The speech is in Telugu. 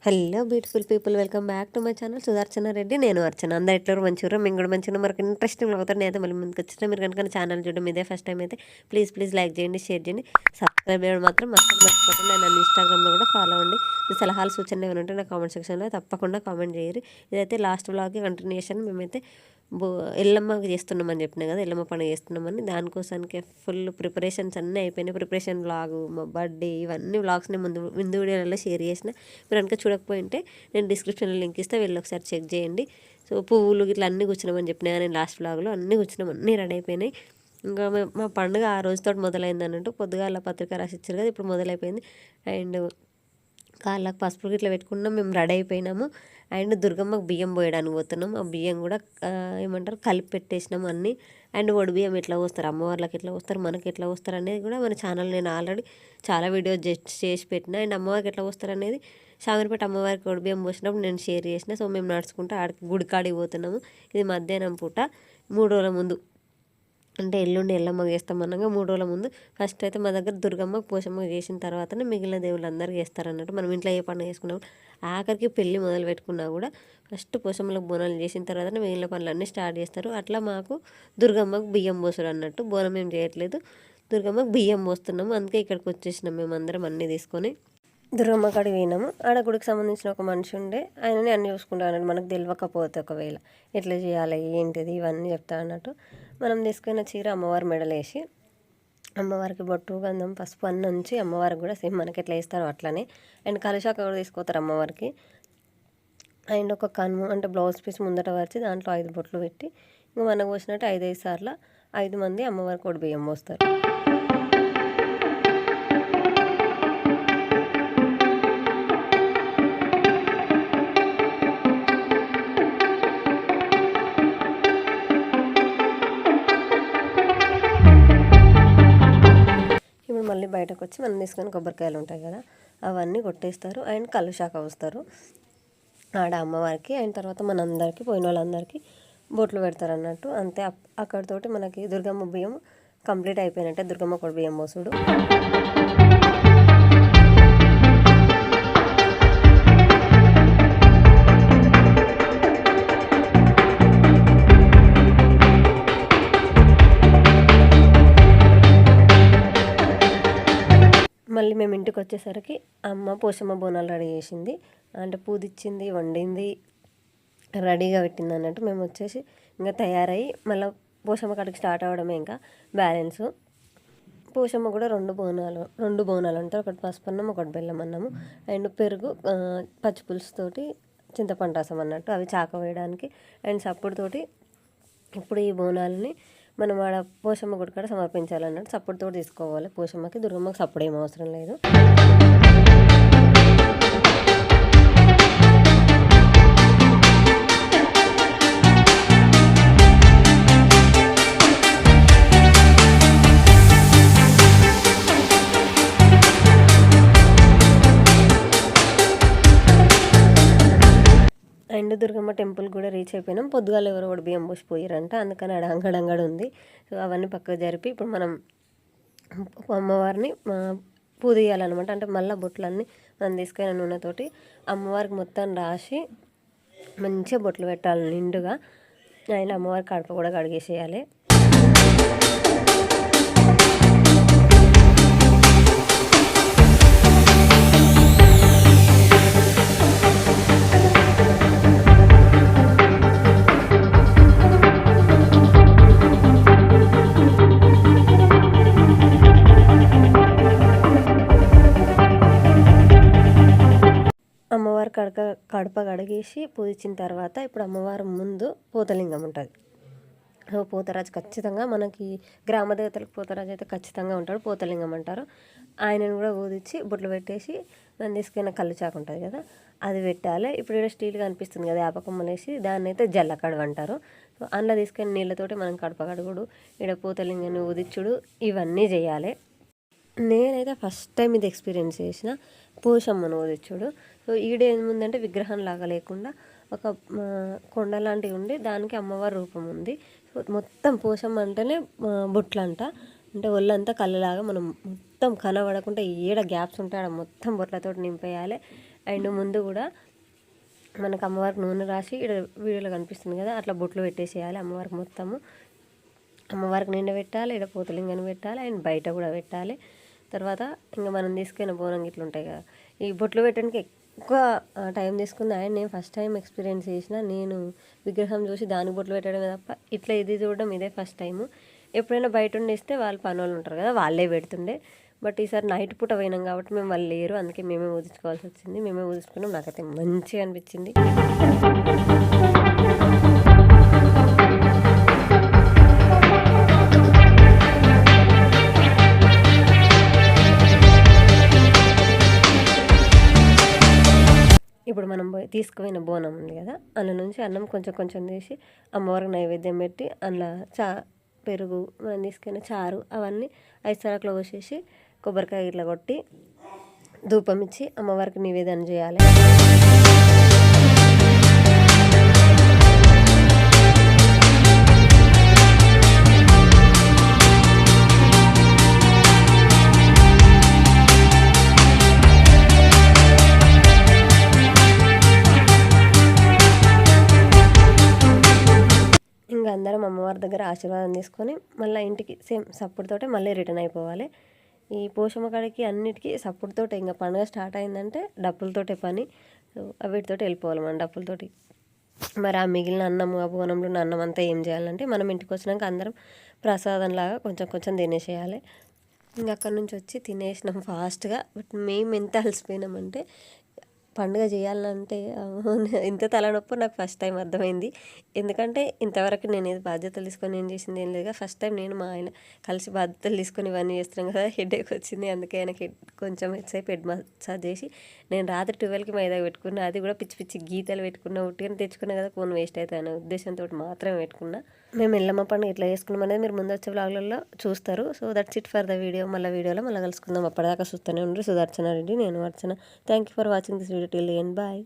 Hello beautiful people, welcome back to my channel Sudarshana Reddy. నేను అర్చన. అందరు ఎట్లా మంచిగా మేము కూడా మంచిగా మనకు ఇంట్రెస్టింగ్ అవుతారు. నేనైతే మళ్ళీ ముందుకు వచ్చిన మీరు కనుక ఛానల్ చూడడం ఇదే ఫస్ట్ టైం అయితే ప్లీజ్ లైక్ చేయండి, షేర్ చేయండి, సబ్స్క్రైబ్ చేయడం మాత్రం మర్చిపోకుండా. నన్ను ఇన్స్టాగ్రామ్లో కూడా ఫాలో అవ్వండి. మీ సలహాలు సూచనలు ఏమైనా ఉంటే నా కామెంట్ సెక్షన్లో తప్పకుండా కామెంట్ చేయరు. ఇదైతే లాస్ట్ వ్లాగ్కి కంటిన్యూషన్. మేమైతే ఎల్లమ్మకి చేస్తున్నామని చెప్పినా కదా, ఎల్లమ్మ పండుగ చేస్తున్నామని. దానికోసానికి ఫుల్ ప్రిపరేషన్స్ అన్నీ అయిపోయినాయి. ప్రిపరేషన్ వ్లాగు, మా బర్త్డే, ఇవన్నీ వ్లాగ్స్ని ముందు వీడియోలలో షేర్ చేసిన. మీరు కనుక చూడకపోయింటే నేను డిస్క్రిప్షన్లో లింక్ ఇస్తే వెళ్ళి ఒకసారి చెక్ చేయండి. సో పువ్వులు ఇట్లా అన్నీ కూర్చున్నామని చెప్పినా నేను లాస్ట్ వ్లాగ్లో అన్నీ కూర్చున్నాం, అన్నీ రెడీ అయిపోయినాయి. ఇంకా మా పండుగ ఆ రోజుతో మొదలైంది అన్నట్టు. పొద్దుగాల పత్రిక రాసి ఇచ్చారు కదా, ఇప్పుడు మొదలైపోయింది. అండ్ కాళ్ళకు పసుపు ఇట్లా పెట్టుకున్నాం, మేము రెడీ అయిపోయినాము. అండ్ దుర్గమ్మకు బియ్యం పోయడానికి పోతున్నాం. ఆ బియ్యం కూడా ఏమంటారు కలిపి పెట్టేసినాం అన్నీ. అండ్ వడి బియ్యం ఎట్లా పోస్తారు, అమ్మవార్లకు ఎట్లా పోస్తారు, మనకి ఎట్లా పోస్తారు అనేది కూడా మన ఛానల్ నేను ఆల్రెడీ చాలా వీడియోస్ చేసి పెట్టిన. అండ్ అమ్మవారికి ఎట్లా పోస్తారు అనేది షామీర్పేట అమ్మవారికి వడి బియ్యం పోసినప్పుడు నేను షేర్ చేసిన. సో మేము నడుచుకుంటూ ఆడికి గుడికాడికి పోతున్నాము. ఇది మధ్యాహ్నం పూట 3 రోజుల ముందు, అంటే ఎల్లుండి ఎల్లమ్మ చేస్తామన్నాగా 3 రోజుల ముందు. ఫస్ట్ అయితే మా దగ్గర దుర్గమ్మ పోషమ్మ చేసిన తర్వాతనే మిగిలిన దేవుళ్ళు అందరికీ చేస్తారన్నట్టు. మనం ఇంట్లో ఏ పండుగ చేసుకున్నాం, ఆఖరికి పెళ్ళి మొదలు పెట్టుకున్నా కూడా ఫస్ట్ పోషమ్మలకు బోనాలు చేసిన తర్వాతనే మిగిలిన పనులన్నీ స్టార్ట్ చేస్తారు. అట్లా మాకు దుర్గమ్మకు బియ్యం పోసుడు అన్నట్టు. బోనం ఏం చేయట్లేదు, దుర్గమ్మకు బియ్యం పోస్తున్నాము. అందుకే ఇక్కడికి వచ్చేసినాం మేము అందరం అన్నీ తీసుకొని. దుర్గమ్మ కాడికి పోయినాము. ఆడ గుడికి సంబంధించిన ఒక మనిషి ఉండే, ఆయనని అన్నీ చూసుకుంటా అన్నట్టు. మనకు తెలియకపోతే ఒకవేళ ఎట్లా చేయాలి ఏంటిది ఇవన్నీ చెప్తా అన్నట్టు. మనం తీసుకున్న చీర అమ్మవారి మెడలు వేసి అమ్మవారికి బొట్టు, గంధం, పసుపు అన్నీ ఉంచి అమ్మవారికి కూడా సేమ్ మనకి ఎట్లా వేస్తారో అట్లనే. అండ్ కలశాక కూడా తీసుకుపోతారు అమ్మవారికి. అండ్ ఒక కన్ను అంటే బ్లౌజ్ పీస్ ముందట పరిచి దాంట్లో 5 బొట్లు పెట్టి ఇంకా మనకు పోసినట్టు 5 సార్లు 5 మంది అమ్మవారికి ఒకటి బియ్యం పోస్తారు. మళ్ళీ బయటకు వచ్చి మనం తీసుకొని కొబ్బరికాయలు ఉంటాయి కదా, అవన్నీ కొట్టేస్తారు. అండ్ కలుషాక వస్తారు ఆడ అమ్మవారికి. అయిన తర్వాత మనందరికీ పోయిన వాళ్ళందరికీ బొట్లు పెడతారు అన్నట్టు. అంతే, అక్కడితోటి మనకి దుర్గమ్మ బియ్యం కంప్లీట్ అయిపోయినట్టే. దుర్గమ్మ కూడా బియ్యం పోసుడు. మళ్ళీ మేము ఇంటికి వచ్చేసరికి అమ్మ పోషమ్మ బోనాలు రెడీ చేసింది, అంటే పూదిచ్చింది, వండింది, రెడీగా పెట్టింది అన్నట్టు. మేము వచ్చేసి ఇంకా తయారయ్యి మళ్ళీ పోషమ్మ కాడికి స్టార్ట్ అవ్వడమే. ఇంకా బ్యాలెన్స్ పోషమ్మ కూడా 2 బోనాలు అంటారు. ఒకటి పసుపన్నం, ఒకటి బెల్లం అన్నము. అండ్ పెరుగు, పచ్చి పులుసుతోటి చింతపండు రసం అన్నట్టు, అవి చాక వేయడానికి. అండ్ సప్పుడుతోటి ఇప్పుడు ఈ బోనాలని మనం ఆడ పోషమ్మ గుడి కాడ సమర్పించాలన్నట్టు. సప్పుడుతో తీసుకోవాలి పోషమ్మకి. దుర్గమ్మకి సప్పుడు ఏం అవసరం లేదు. అండ్ దుర్గమ్మ టెంపుల్ కూడా రీచ్ అయిపోయినాం. పొద్దుగాల ఎవరో ఒకటి బియ్యం పోసిపోయారంట, అందుకని ఆడ అంగడంగడు ఉంది. సో అవన్నీ పక్కకు జరిపి ఇప్పుడు మనం అమ్మవారిని పూదియాలన్నమాట. అంటే మళ్ళీ బొట్లన్నీ మనం తీసుకున్న నూనెతోటి అమ్మవారికి మొత్తం రాసి మంచిగా బొట్లు పెట్టాలి నిండుగా. అండ్ అమ్మవారి కడప కూడా కడిగేసేయాలి. అమ్మవారి కడప కడిగేసి పూజించిన తర్వాత ఇప్పుడు అమ్మవారి ముందు పోతలింగం ఉంటుంది. పోతరాజు ఖచ్చితంగా మనకి గ్రామ దేవతలకు పోతరాజు అయితే ఖచ్చితంగా ఉంటాడు, పోతలింగం అంటారు. ఆయనను కూడా పూజించి బొట్లు పెట్టేసి మనం తీసుకున్న కళ్ళు చాకు ఉంటుంది కదా, అది పెట్టాలి. ఇప్పుడు ఇక్కడ స్టీల్గా అనిపిస్తుంది కదా యాపకమ్మలు వేసి, దాన్ని అయితే జల్లకడవ అంటారు. సో అందులో తీసుకొని నీళ్ళతోటి మనం కడప కడుగుడు, ఇక్కడ పోతలింగాన్ని పూజించుడు, ఇవన్నీ చేయాలి. నేనైతే ఫస్ట్ టైం ఇది ఎక్స్పీరియన్స్ చేసిన, పోషమ్మను పూజించుడు. సో ఈడ ఏముందంటే విగ్రహం లాగా లేకుండా ఒక కొండ లాంటివి ఉండి దానికి అమ్మవారి రూపం ఉంది. సో మొత్తం పోషమ్మ అంటేనే బొట్లంట, అంటే ఒళ్ళంతా కళ్ళలాగా మనం మొత్తం కనబడకుండా ఏడ గ్యాప్స్ ఉంటాయి ఆడ మొత్తం బొట్లతో నింపేయాలి. అండ్ ముందు కూడా మనకు అమ్మవారికి నూనె రాసి ఇక్కడ వీడియోలో కనిపిస్తుంది కదా, అట్లా బొట్లు పెట్టేసేయాలి అమ్మవారికి మొత్తము. అమ్మవారికి నిండా పెట్టాలి, ఇక్కడ పోతలింగాన్ని పెట్టాలి అండ్ బయట కూడా పెట్టాలి. తర్వాత ఇంకా మనం తీసుకున్న బోనం ఇట్లా ఉంటాయి కదా, ఈ బొట్లు పెట్టడానికి ఎక్కువ టైం తీసుకుంది. అండ్ నేను ఫస్ట్ టైం ఎక్స్పీరియన్స్ చేసిన, నేను విగ్రహం చూసి దానికి బొట్లు పెట్టడమే తప్ప ఇట్లా ఇది చూడడం ఇదే ఫస్ట్ టైము. ఎప్పుడైనా బయట ఉండేస్తే వాళ్ళు పని వాళ్ళు ఉంటారు కదా, వాళ్ళే పెడుతుండే. బట్ ఈసారి నైట్ పూట పోయినాం కాబట్టి మేము వాళ్ళు లేరు, అందుకే మేమే ఊదించుకోవాల్సి వచ్చింది. మేమే ఊదించుకున్నాం. నాకైతే మంచిగా అనిపించింది. ఇప్పుడు మనం తీసుకుపోయిన బోనం ఉంది కదా, అందులో నుంచి అన్నం కొంచెం కొంచెం తీసి అమ్మవారికి నైవేద్యం పెట్టి అందులో పెరుగు, మనం తీసుకున్న చారు అవన్నీ 5 సరకులు పోసేసి కొబ్బరికాయ ఇట్లా కొట్టి ధూపం ఇచ్చి అమ్మవారికి నివేదన చేయాలి. ఇంకా అందరం అమ్మవారి దగ్గర ఆశీర్వాదం తీసుకొని మళ్ళీ ఇంటికి సేమ్ సప్పుడుతోటే మళ్ళీ రిటర్న్ అయిపోవాలి. ఈ పోషమ్మ కాడికి అన్నిటికీ సప్పుడుతోటే, ఇంకా పండుగ స్టార్ట్ అయిందంటే డప్పులతోటే పని. వీటితోటి వెళ్ళిపోవాలి మనం, డప్పులతోటి. మరి ఆ మిగిలిన అన్నం, ఆ బోనంలో ఉన్న అన్నం అంతా ఏం చేయాలంటే మనం ఇంటికి వచ్చినాక అందరం ప్రసాదంలాగా కొంచెం కొంచెం తినేసేయాలి. ఇంకా అక్కడి నుంచి వచ్చి తినేసినాం ఫాస్ట్గా. బట్ మేము ఎంత అలసిపోయినామంటే, పండుగ చేయాలంటే ఇంత తలనొప్పి నాకు ఫస్ట్ టైం అర్థమైంది. ఎందుకంటే ఇంతవరకు నేను ఏది బాధ్యతలు తీసుకొని ఏం చేసింది ఏం లేదు. ఫస్ట్ టైం నేను మా ఆయన కలిసి బాధ్యతలు తీసుకొని ఇవన్నీ చేస్తున్నాం కదా, హెడేక్ వచ్చింది. అందుకే ఆయనకి కొంచెం సేపు హెడ్ మసాజ్ చేసి నేను రాత్రి 12కి మైదా పెట్టుకున్నా. అది కూడా పిచ్చి పిచ్చి గీతలు పెట్టుకున్నా, ఉట్టిగా తెచ్చుకున్నా కదా ఫోన్ వేస్ట్ అవుతుంది అనే ఉద్దేశంతో మాత్రమే పెట్టుకున్నా. మేము ఎల్లమ్మ పండుగ ఇట్లా చేసుకున్నాం అనేది మీరు ముందు వచ్చే వ్లాగ్లలో చూస్తారు. So that's it for the video. వీడియోలో మళ్ళీ కలుసుకుందాం. అప్పటిదాకా చూస్తూనే ఉండ్రి. సుదర్శన రెడ్డి, నేను Archana. Thank you for watching this video till the end. Bye.